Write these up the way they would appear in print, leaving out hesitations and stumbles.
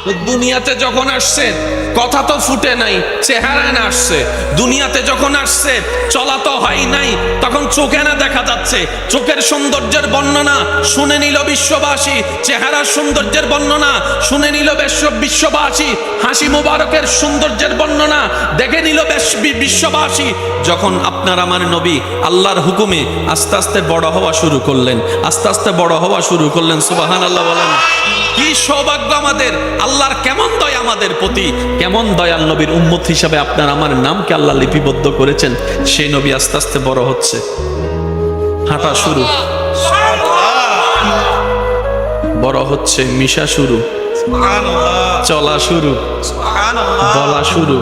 তো দুনিয়াতে যখন আসছে কথা তো ফুটে নাই, চেহারা না আসছে। দুনিয়াতে যখন আসছে চলা তো হয় নাই, তখন চোখে না দেখা যাচ্ছে। চোখের সৌন্দর্যের বর্ণনা শুনে নিল বিশ্ববাসী, চেহারার সৌন্দর্যের বর্ণনা শুনে নিল বিশ্ববাসী, হাসি মুবারকের সৌন্দর্যের বর্ণনা দেখে নিল বিশ্ববাসী। যখন আপনার আমার নবী আল্লাহর হুকুমে আস্তে আস্তে বড় হওয়া শুরু করলেন, আস্তে আস্তে বড় হওয়া শুরু করলেন, সুবহানাল্লাহ বলেন। কি সৌভাগ্য আমাদের! আল্লাহর কেমন দয়া আমাদের প্রতি, কেমন দয়াল নবীর উম্মত হিসাবে আপনার আমার নামকে আল্লাহ লিপিবদ্ধ করেছেন। সেই নবী আস্তে আস্তে বড় হচ্ছে, হাঁটা শুরু, বড় হচ্ছে, মিশা শুরু, চলা শুরু, বলা শুরু।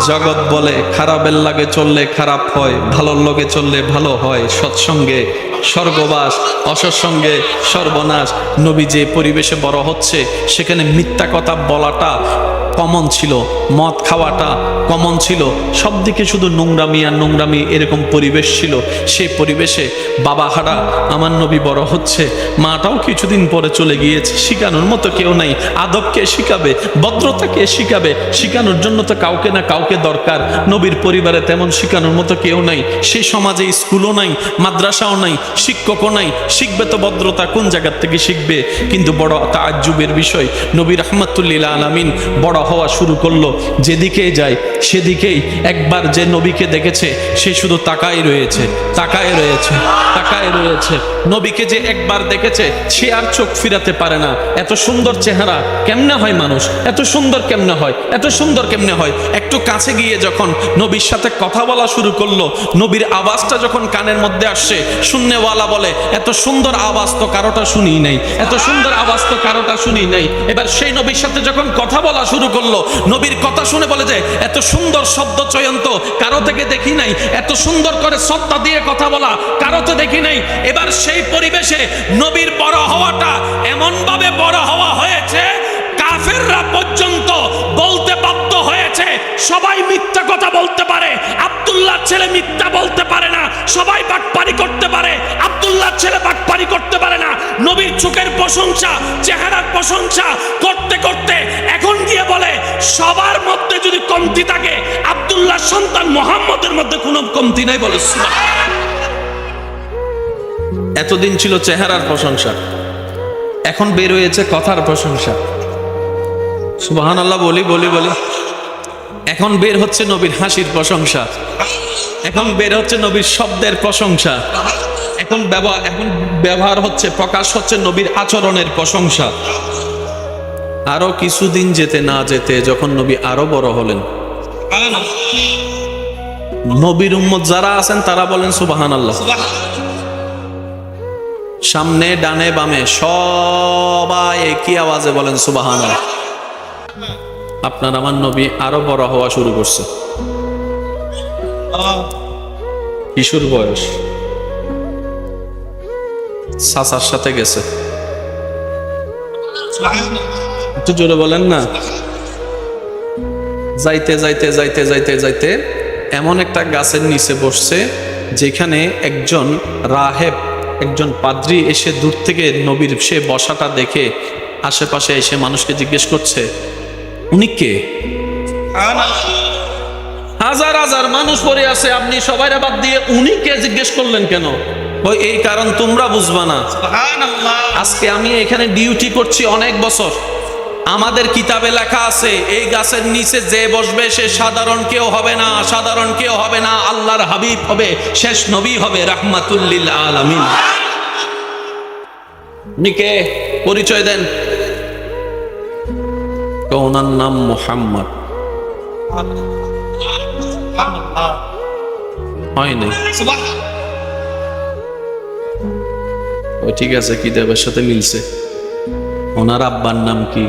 জগৎ বলে খারাপের লাগে চললে খারাপ হয়, ভালোর লগে চললে ভালো হয়। সৎসঙ্গে স্বর্গবাস, অসৎসঙ্গে সর্বনাশ। নবী যে পরিবেশে বড় হচ্ছে সেখানে মিথ্যা কথা বলাটা কমন ছিল, মদ খাওয়াটা কমন ছিল, সব দিকে শুধু নোংরামি আর নোংরামি, এরকম পরিবেশ ছিল। সেই পরিবেশে বাবা হারা আমার নবী বড় হচ্ছে, মাটাও কিছুদিন পরে চলে গিয়েছে, শিখানোর মতো কেউ নাই। আদবকে শিখাবে, ভদ্রতাকে শিখাবে, শিখানোর জন্য তো কাউকে না কাউকে দরকার। নবীর পরিবারে তেমন শিখানোর মতো কেউ নাই, সেই সমাজে স্কুলও নাই, মাদ্রাসাও নাই, শিক্ষকও নাই। শিখবে তো ভদ্রতা কোন জায়গার থেকে শিখবে? কিন্তু বড় তাজ্জুবের বিষয়, নবী রাহমাতুল্লিল আলামিন বড় হওয়া শুরু করলো। যেদিকে যায় সেদিকেই একবার যে নবীকে দেখেছে সে শুধু তাকায় রয়েছে, তাকায় রয়েছে, তাকায় রয়েছে। নবীকে যে একবার দেখেছে সে আর চোখ ফিরাতে পারে না। এত সুন্দর চেহারা কেমনে হয় মানুষ, এত সুন্দর কেমনে হয়, এত সুন্দর কেমনে হয়। একটু কাছে গিয়ে যখন নবীর সাথে কথা বলা শুরু করলো, নবীর আওয়াজটা যখন কানের মধ্যে আসছে, শুননেওয়ালা বলে এত সুন্দর আওয়াজ তো কারোটা শুনি নাই, এত সুন্দর আওয়াজ তো কারোটা শুনি নাই। এবার সেই নবীর সাথে যখন কথা বলা শুরু করলো, নবীর কথা শুনে বলে যে এত সুন্দর শব্দ চয়ন তো কারো থেকে দেখি নাই, এত সুন্দর করে সত্তা দিয়ে কথা বলা কারো তো দেখি নাই। এবার সেই পরিবেশে নবীর বড় হওয়াটা এমন ভাবে বড় হওয়া হয়েছে, কাফেররা পর্যন্ত বলতে বাধ্য হয়েছে সবাই মিথ্যা কথা বলতে পারে, আব্দুল্লাহর ছেলে মিথ্যা বলতে পারে না। সবাই বাটপারি করতে পারে, আব্দুল্লাহর ছেলে বাটপারি করতে পারে না। নবীর চোখের প্রশংসা, চেহারার প্রশংসা করতে করতে এখন গিয়ে বলে সবার মধ্যে যদি কমতি থাকে আব্দুল্লাহর সন্তান মুহাম্মদের মধ্যে কোনো কমতি নাই, বলে এতদিন ছিল চেহারার প্রশংসা, এখন বের হয়েছে কথার প্রশংসা। সুবহানাল্লাহ বলি বলি বলি। এখন বের হচ্ছে নবীর হাসির প্রশংসা, এখন বের হচ্ছে নবীর শব্দের প্রশংসা, এখন ব্যবহার হচ্ছে, প্রকাশ হচ্ছে নবীর আচরণের প্রশংসা। আরো কিছুদিন যেতে না যেতে যখন নবী আরো বড় হলেন, নবীর উম্মত যারা আছেন তারা বলেন সুবহানাল্লাহ। সামনে ডানে বামে সবাই একই আওয়াজে বলেন সুবহানাল্লাহ। আপনার আমার নবী আরো বড় হওয়া শুরু করছে, কিশোর বয়স, চাচার সাথে গেছে। একটু জোরে বলেন না। যাইতে যাইতে যাইতে যাইতে যাইতে এমন একটা গাছের নিচে বসছে যেখানে একজন রাহেব, একজন পাদ্রী এসে দূর থেকে নবীর সে বসাটা দেখে আশেপাশে এসে মানুষকে জিজ্ঞেস করছে উনি কে? হাজার হাজার মানুষ পড়ে আছে, আপনি সবাই বাদ দিয়ে উনি কে জিজ্ঞেস করলেন কেন? ওই এই কারণ তোমরা বুঝবা না। আজকে আমি এখানে ডিউটি করছি অনেক বছর, আমাদের কিতাবে লেখা আছে এই গাছের নিচে যে বসবে সে সাধারণ কেউ হবে না, সাধারণ কেউ হবে না, আল্লাহর হাবিব হবে, শেষ নবী হবে, রাহমাতুল লিল আলামিন। উনি কে? পরিচয় দেন। ওনার নাম মুহাম্মদ। হয় নাই? ও ঠিক আছে, কিতাবের সাথে মিলছে। ওনার আব্বার নাম কি?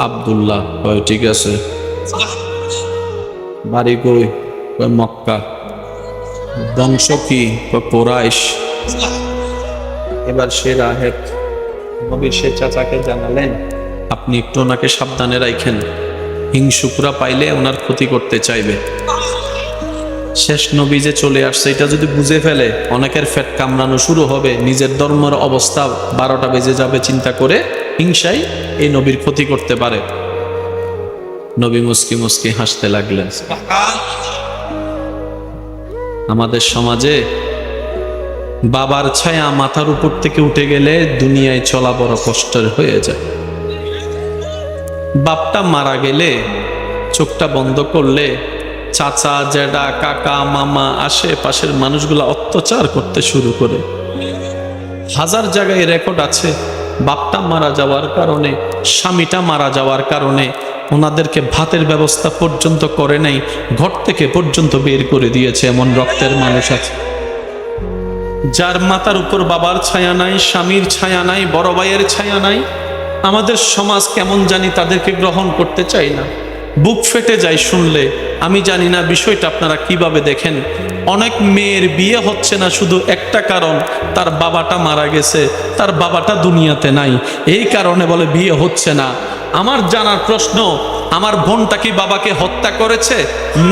আব্দুল্লাহ। ঠিক আছে। বাড়ি কই? মক্কা। বংশ কি? কুরাইশ। এবার সে রাহেব নবীর সে চাচাকে জানালেন আপনি একটু ওনাকে সাবধানে রাখেন, হিংসুকরা পাইলে ওনার ক্ষতি করতে চাইবে। শেষ নবী যে চলে আসছে এটা যদি বুঝে ফেলে, অনেকের ফেট কামড়ানো শুরু হবে, নিজের ধর্মের অবস্থা 12টা বেজে যাবে চিন্তা করে, হিংসাই এই নবীর ক্ষতি করতে পারে। নবী মুস্কি মুস্কি হাসতে লাগলেন। আমাদের সমাজে বাবার ছায়া মাথার উপর থেকে উঠে গেলে দুনিয়ায় চলা বড় কষ্টের হয়ে যায়। বাপটা মারা গেলে চোখটা বন্ধ করলে চাচা, জেঠা, কাকা, মামা, আশেপাশের মানুষগুলো অত্যাচার করতে শুরু করে। হাজার জায়গায় রেকর্ড আছে, বাপটা মারা যাওয়ার কারণে, স্বামীটা মারা যাওয়ার কারণে ওনাদেরকে ভাতের ব্যবস্থা পর্যন্ত করে নাই, ঘর থেকে পর্যন্ত বের করে দিয়েছে, এমন রক্তের মানুষ আছে। যার মাথার উপর বাবার ছায়া নাই, স্বামীর ছায়া নাই, বড় ভাইয়ের ছায়া নাই, আমাদের সমাজ কেমন জানি তাদেরকে গ্রহণ করতে চাই না। বুক ফেটে যায় শুনলে। আমি জানি না বিষয়টা আপনারা কিভাবে দেখেন। অনেক মেয়ের বিয়ে হচ্ছে না শুধু একটা কারণ, তার বাবাটা মারা গেছে, তার বাবাটা দুনিয়াতে নাই, এই কারণে বলে বিয়ে হচ্ছে না। আমার জানার প্রশ্ন, আমার বোনটা কি বাবাকে হত্যা করেছে?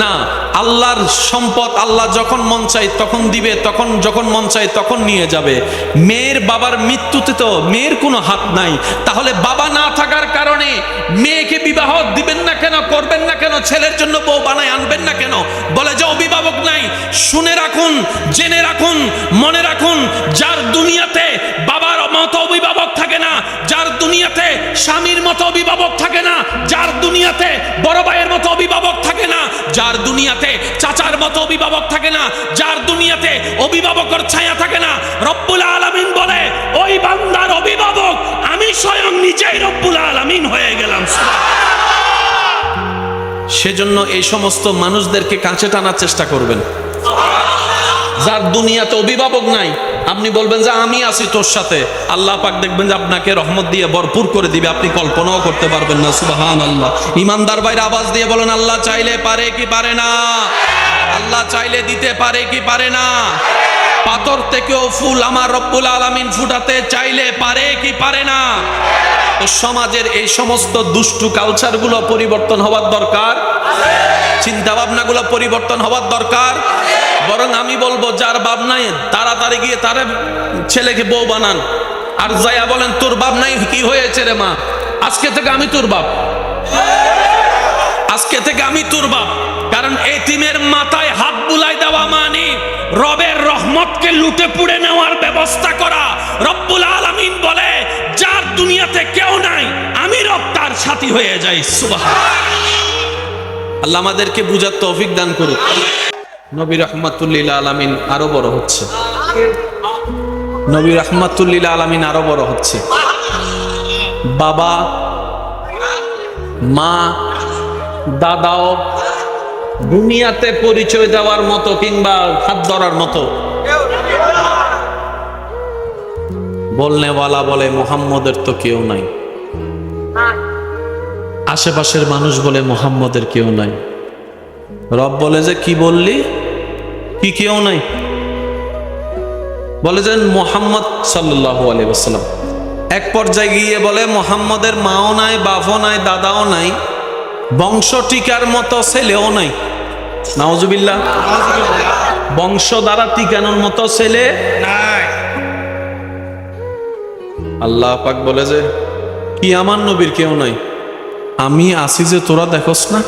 না, আল্লাহর সম্পদ আল্লাহ যখন মন চায় তখন দিবে, তখন যখন মন চায় তখন নিয়ে যাবে। মেয়ের বাবার মৃত্যুতে তো মেয়ের কোনো হাত নাই, তাহলে বাবা না থাকার কারণে মেয়েকে বিবাহ দিবেন না কেন, করবেন না কেন, ছেলের জন্য বউ বানায় আনবেন না কেন? বলে যে অভিভাবক নাই। শুনে রাখুন, জেনে রাখুন, মনে রাখুন, যার দুনিয়াতে বাবার মতো অভিভাবক থাকে না, যার দুনিয়াতে স্বামীর মতো অভিভাবক থাকে না, যার দুনিয়াতে বড় ভাইয়ের মতো অভিভাবক থাকে না, যার দুনিয়াতে চাচার মতো অভিভাবক থাকে না, যার দুনিয়াতে অভিভাবকের ছায়া থাকে না, রব্বুল আলামিন বলে ওই বান্দার অভিভাবক আমি স্বয়ং নিজেই রব্বুল আলামিন হয়ে গেলাম। সেজন্য এই সমস্ত মানুষদেরকে কাছে টানার চেষ্টা করবেন। যার দুনিয়াতে অভিভাবক নাই, আপনি বলবেন যে আমি আছি তোর সাথে, আল্লাহ পাক দেখবেন যে আপনাকে রহমত দিয়ে ভরপুর করে দিবে, আপনি কল্পনাও করতে পারবেন না। সুবহানাল্লাহ। ইমানদার ভাইরা আওয়াজ দিয়ে বলেন, আল্লাহ চাইলে পারে কি পারে না? আল্লাহ চাইলে দিতে পারে কি পারে না? পাথর থেকেও ফুল আমার রব্বুল আলামিন ফুটাতে চাইলে পারে কি পারে না? তো সমাজের এই সমস্ত দুষ্টু কালচারগুলো পরিবর্তন হওয়ার দরকার, চিন্তা ভাবনাগুলো পরিবর্তন হওয়ার দরকার। বরং আমি বলবো যার বাপ নাই তাড়াতাড়ি গিয়ে তার ছেলেকে বউ বানান, আর যাইয়া বলেন তোর বাপ নাই, কি হয়েছে রে মা, আজকে থেকে আমি তোর বাপ, আজকে থেকে আমি তোর বাপ। কারণ এতিমের মাথায় হাত বুলাই দেওয়া মানে রবের রহমতকে লুটে পুড়ে নেওয়ার ব্যবস্থা করা। রব্বুল আলামিন বলে যার দুনিয়াতে কেউ নাই, আমি রব তার সাথী হয়ে যাই। সুবহানাল্লাহ। আল্লাহ আমাদেরকে বুঝার তৌফিক দান করুক। নবী রাহমাতুল লিল আলামিন আরো বড় হচ্ছে, নবী রাহমাতুল লিল আলামিন আরো বড় হচ্ছে। বাবা, মা, দাদাও দুনিয়াতে পরিচয় দেওয়ার মতো কিংবা হাত ধরার মতো। বলনেওয়ালা বলে মুহাম্মদের তো কেউ নাই, আশেপাশের মানুষ বলে মুহাম্মদের কেউ নাই। রব বলে যে কি বললি, কি কেউ নাই? বলে যে মুহাম্মদ সাল্লাল্লাহু আলাইহি ওয়াসাল্লাম। এক পর্যায়ে গিয়ে বলে মুহাম্মদের মাও নাই, বাপও নাই, দাদাও নাই, বংশ টিকার মতো ছেলেও নাই। নাউজুবিল্লাহ। বংশ দ্বারা টিকানোর মতো ছেলে নাই। আল্লাহ পাক বলে যে কি আমার নবীর কেউ নাই? আমি আসি যে তোরা দেখোস না?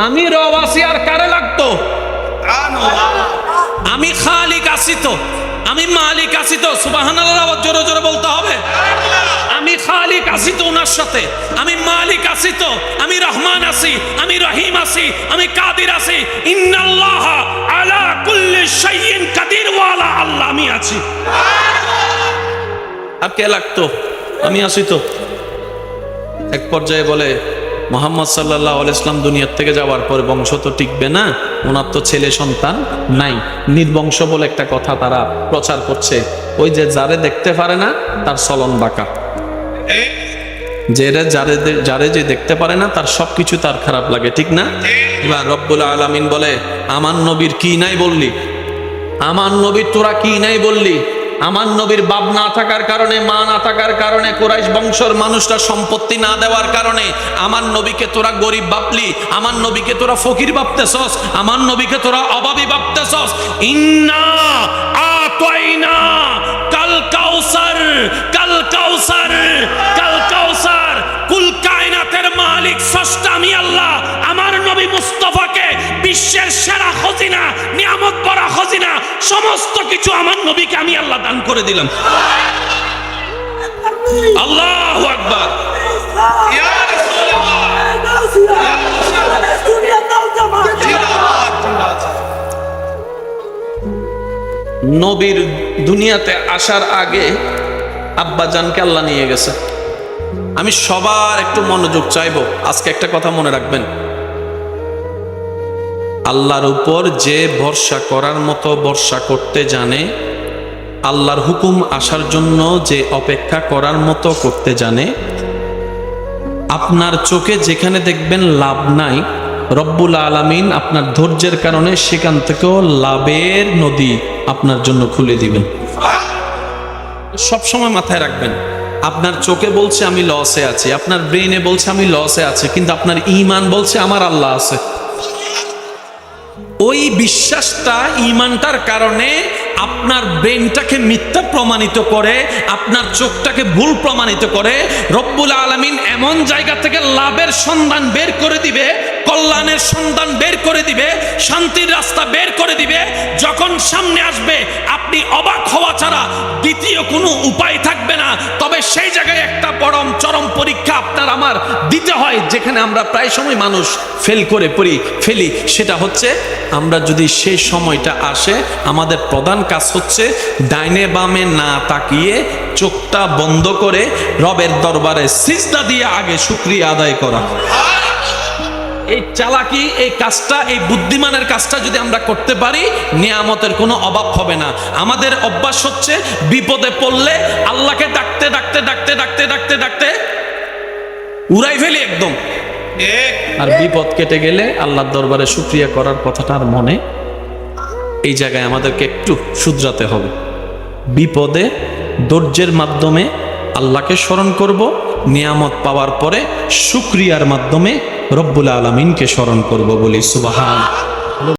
আমি রব আছি, আর কারে লাগতো? আমি খালিক আছি তো, আমি মালিক আছি তো। সুবহানাল্লাহ, জোরে জোরে বলতে হবে। আমি খালিক আছি তো ওনার সাথে, আমি মালিক আছি তো, আমি রহমান আছি, আমি রহিম আছি, আমি কাদির আছি। ইন্নাল্লাহ আলা কুল্লি শাইইন কাদির ওয়ালা, আল্লাহ আমি আছি। আর কে লাগতো? আমি আছি তো। এক পর্যায়ে বলে মুহাম্মদ সাল্লাল্লাহু আলাইহি ওয়াসাল্লাম দুনিয়ার থেকে যাওয়ার পরে বংশ তো টিকবে না, ওনার তো ছেলে সন্তান নাই, নির্বংশ বলে একটা কথা তারা প্রচার করছে। ওই যে যারে দেখতে পারে না তার চলন বাঁকা, যারে যে দেখতে পারে না তার সবকিছু তার খারাপ লাগে, ঠিক না? এবার রব্বুল আলামিন বলে আমার নবীর কি নাই বললি, আমার নবীর তোরা কি নাই বললি? আমার নবীর বাপ না থাকার কারণে, মা না থাকার কারণে, কুরাইশ বংশের মানুষরা সম্পত্তি না দেওয়ার কারণে আমার নবীকে তোরা গরিব ভাবলি, আমার নবীকে তোরা ফকির ভাবতেছস, আমার নবীকে তোরা অভাবী ভাবতেছস। ইন্না আতাইনা কাল কাউসার, কাল কাউসার, কাল কাউসার। কুল কায়নাতের মালিক স্রষ্টা আমি আল্লাহ। আমার নবী মুস্তাফাকে বিশ্বের সেরা খজিনা, নিয়ামত ভরা খজিনা, সমস্ত কিছু আমার নবীকে আমি আল্লাহ দান করে দিলাম। আল্লাহু আকবার। ইয়া নবীর দুনিয়াতে আসার আগে আব্বাজানকে আল্লাহ নিয়ে গেছে। আমি সবার একটু মনোযোগ চাইবো, আজকে একটা কথা মনে রাখবেন, আল্লাহর উপর যে ভরসা করার মতো ভরসা করতে জানে, আল্লাহর হুকুম আসার জন্য যে অপেক্ষা করার মতো করতে জানে, আপনার চোখে যেখানে দেখবেন লাভ নাই, রব্বুল আলামিন আপনার ধৈর্যের কারণে সেখান থেকেও লাভের নদী আপনার জন্য খুলে দিবেন। সবসময় মাথায় রাখবেন, আপনার চোখে বলছে আমি লসে আছি, আপনার ব্রেইনে বলছে আমি লসে আছি, কিন্তু আপনার ঈমান বলছে আমার আল্লাহ আছে। ওই বিশ্বাসটা, ঈমানটার কারণে আপনার ব্রেনটাকে মিথ্যা প্রমাণিত করে, আপনার চোখটাকে ভুল প্রমাণিত করে। রব্বুল আলামিন এমন জায়গা থেকে লাভের সন্ধান বের করে দিবে, কল্যাণের সন্ধান বের করে দিবে, শান্তির রাস্তা বের করে দিবে। যখন সামনে আসবে আপনি অবাক হওয়া ছাড়া দ্বিতীয় কোনো উপায় থাকবে না। তবে সেই জায়গায় একটা চরম পরীক্ষা আপনার আমার দিতে হয়, যেখানে আমরা প্রায় সময় মানুষ ফেলি, সেটা হচ্ছে আমরা যদি সেই সময়টা আসে, আমাদের প্রধান কাজ হচ্ছে ডাইনে বামে না তাকিয়ে চোখটা বন্ধ করে রবের দরবারে সিজদা দিয়ে আগে শুকরিয়া আদায় করা। এই চালাকি, এই কাজটা, এই বুদ্ধিমানের কাজটা যদি আমরা করতে পারি, নিয়ামতের কোনো অভাব হবে না। আমাদের অভ্যাস হচ্ছে বিপদে পড়লে আল্লাহকে ডাকতে ডাকতে ডাকতে ডাকতে ডাকতে ডাকতে উড়াই ফেলি একদম, আর বিপদ কেটে গেলে আল্লাহর দরবারে শুকরিয়া করার কথাটা আর মনে, এই জায়গায় আমাদেরকে একটু শুধরাতে হবে। বিপদে ধৈর্যের মাধ্যমে আল্লাহকে স্মরণ করব, নিয়ামত পাওয়ার পরে শুকরিয়ার মাধ্যমে রব্বুল আলামিনকে স্মরণ করব। বলি সুবহান।